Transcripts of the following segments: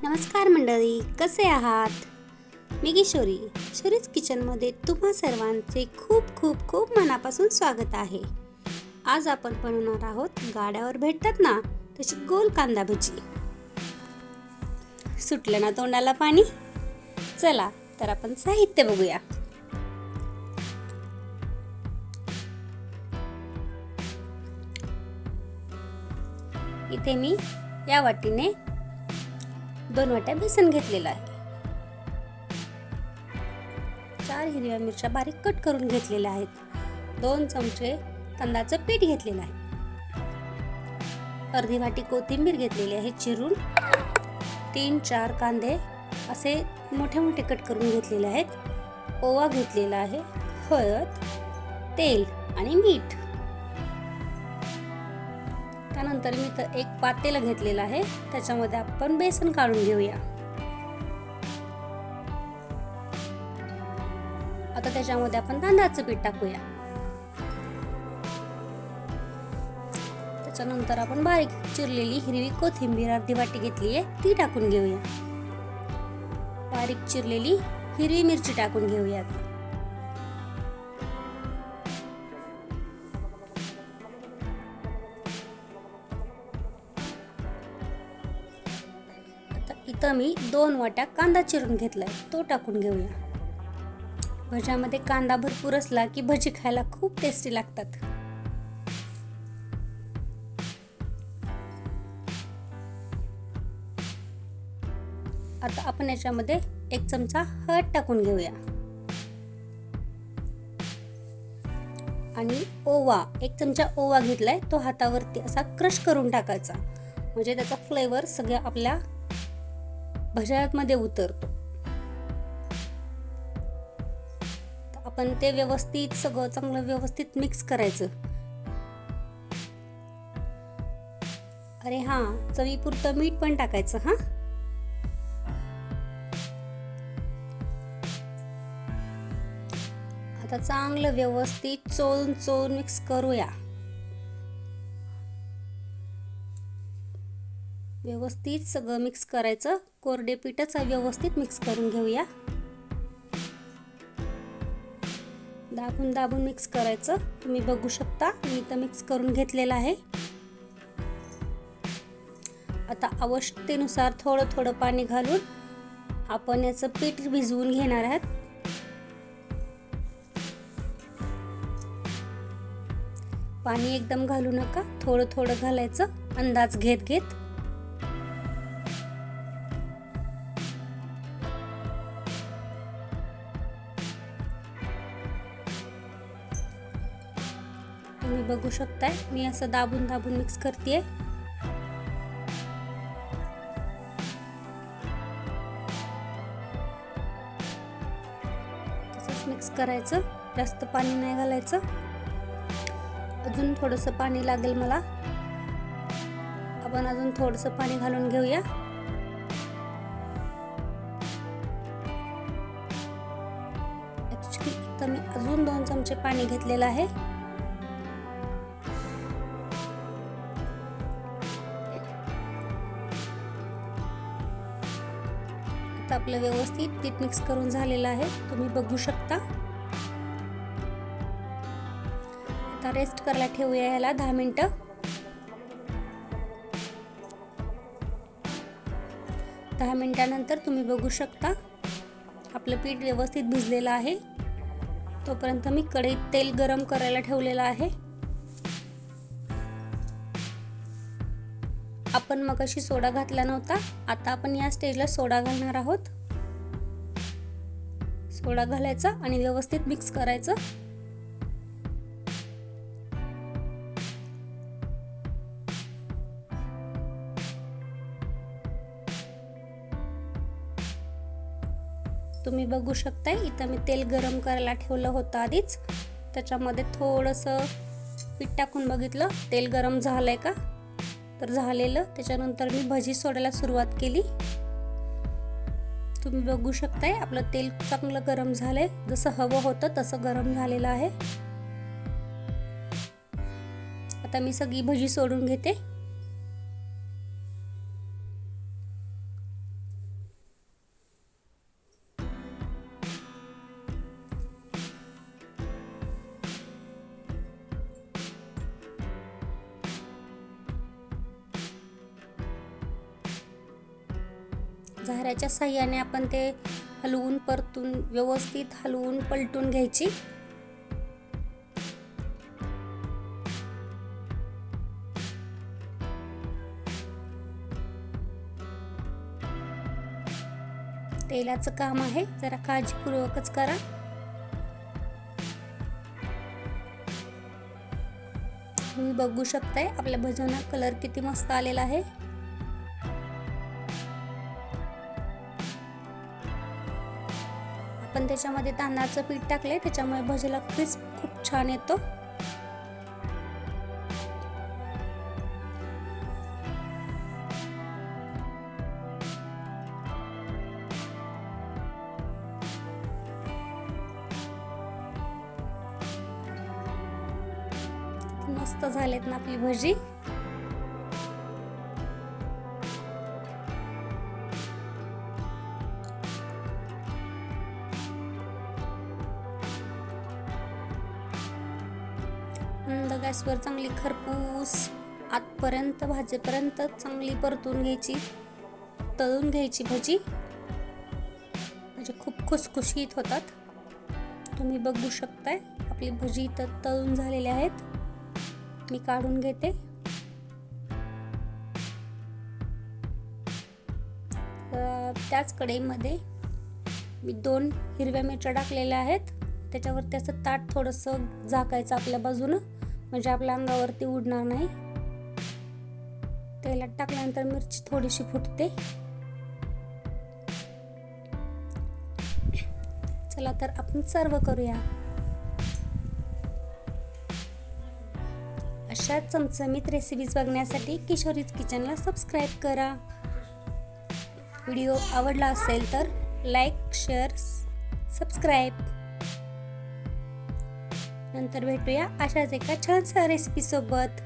नमस्कार मंडळी, कसे आहात? मी किशोरी शोरीज किचनमध्ये तुम्हा सर्वांचे खूप खूप खूप मनापासून स्वागत आहे. आज आपण बनवणार आहोत गाड्यावर भेटतात ना तशी गोल कांदा भजी. सुटलं ना तोंडाला पाणी? चला तर आपण साहित्य बघूया. इथे मी या वाटीने 2 वाट्या बेसन घेतलेला आहे. 4 हिरव्या मिरच्या बारीक कट करून घेतलेल्या आहेत. 2 चमचे तांदळाचं पीठ घेतलेलं आहे. अर्धी वाटी कोथिंबीर घेतलेली आहे चिरून. 3-4 कांदे असे मोठे मोठे कट करून घेतलेले आहेत. ओवा घेतलेला आहे. हळद, तेल आणि मीठ. त्यानंतर मी तर एक पातेलं घेतलेलं आहे. त्याच्यामध्ये आपण बेसन काढून घेऊया. आता त्याच्यामध्ये आपण तांदळाचं पीठ टाकूया. त्याच्यानंतर आपण बारीक चिरलेली हिरवी कोथिंबीर अर्धी वाटी घेतली आहे ती टाकून घेऊया. बारीक चिरलेली हिरवी मिरची टाकून घेऊयात. इथं मी 2 वाट्या कांदा चिरून घेतलाय तो टाकून घेऊया. भज्यामध्ये कांदा भरपूर असला की भजी खायला खूप टेस्टी लागतात. आता आपण याच्यामध्ये 1 चमचा हळद टाकून घेऊया आणि ओवा 1 चमचा ओवा घेतलाय तो हातावरती असा क्रश करून टाकायचा, म्हणजे त्याचा फ्लेवर सगळ्या आपल्या भज्यामध्ये उतरतो. आपण ते व्यवस्थित सगळं चांगलं व्यवस्थित मिक्स करायचं. अरे चवीपुरतं मीठ पण टाकायचं. आता चांगलं व्यवस्थित चोळून मिक्स करूया. व्यवस्थित सगळं मिक्स करायचं. कोरडे पीठच व्यवस्थित मिक्स करून घेऊया. दाबून मिक्स करायचं. तुम्ही बघू शकता मी इथं मिक्स करून घेतलेलं आहे. आता आवश्यकतेनुसार थोडं पाणी घालून आपण याचं पीठ भिजवून घेणार आहोत. पाणी एकदम घालू नका, थोडं घालायचं अंदाज घेत. तुम्ही बघू शकताय मी असं दाबून मिक्स करतेय. तसंच मिक्स करायचं, जास्त पाणी नाही घालायचं. अजून थोडंसं पाणी लागेल मला. आपण अजून थोडंसं पाणी घालून घेऊया. इथं मी अजून 2 चमचे पाणी घेतलेलं आहे. आता आपलं व्यवस्थित पीठ मिक्स करून झालेलं आहे. तुम्ही बघू शकता. आता रेस्ट करायला ठेवूया याला 10 मिनिटं. 10 मिनिटानंतर तुम्ही बघू शकता आपलं पीठ व्यवस्थित भिजलेलं आहे. तोपर्यंत मी कढईत तेल गरम करायला ठेवलेलं आहे. आपण मगाशी सोडा घातला नव्हता. आता आपण या स्टेजला सोडा घालणार आहोत. सोडा घालायचा आणि व्यवस्थित मिक्स करायचं. तुम्ही बघू शकताय इथं मी तेल गरम करायला ठेवलं होतं आधीच. त्याच्यामध्ये थोडंसं पीठ टाकून बघितलं तेल गरम झालंय का, तर झालेलं. त्याच्यानंतर मी भजी सोडायला सुरुवात केली. तुम्ही बघू शकताय आपलं तेल चांगलं गरम झालंय. जसं हवं होतं तसं गरम झालेलं आहे. आता मी सगळी भजी सोडून घेते. झाऱ्याच्या साह्याने आपण ते हलवून परतून व्यवस्थित हलवून पलटून घ्यायची. तेलाचं काम आहे, जरा काळजीपूर्वकच करा. तुम्ही बघू शकताय आपल्या भज्यांना कलर किती मस्त आलेला आहे. आपण त्याच्यामध्ये तांदळाचं पीठ टाकले, त्याच्यामुळे भज्याला क्रिस्प खूप छान येतो. मस्त झालेत ना आपली भजी. गॅसवर चांगली खरपूस आतपर्यंत भाजेपर्यंत चांगली परतून घ्यायची, तळून घ्यायची भजी. म्हणजे खूप खुसखुशीत होतात. तुम्ही बघू शकताय आपली भजी इथं तळून झालेली आहेत. मी काढून घेते. त्याच कढईमध्ये मी 2 हिरव्या मिरच्या टाकलेल्या आहेत. त्याच्यावर त्याचं ताट थोडंसं झाकायचं आपल्या बाजूनं, म्हणजे आपल्या अंगावरती उडणार नाही. तेलात टाकल्यानंतर मिरची थोडीशी फुटते. चला तर आपण सर्व करूया. अशा चमचमीत रेसिपीज बघण्यासाठी किशोरीज किचनला सबस्क्राईब करा. व्हिडिओ आवडला असेल तर लाईक, शेअर, सबस्क्राईब. नंतर भेटूया अशाच एका छानशा रेसिपी सोबत.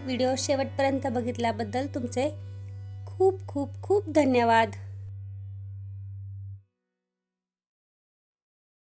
व्हिडिओ शेवटपर्यंत बघितल्याबद्दल तुमचे खूप खूप खूप धन्यवाद.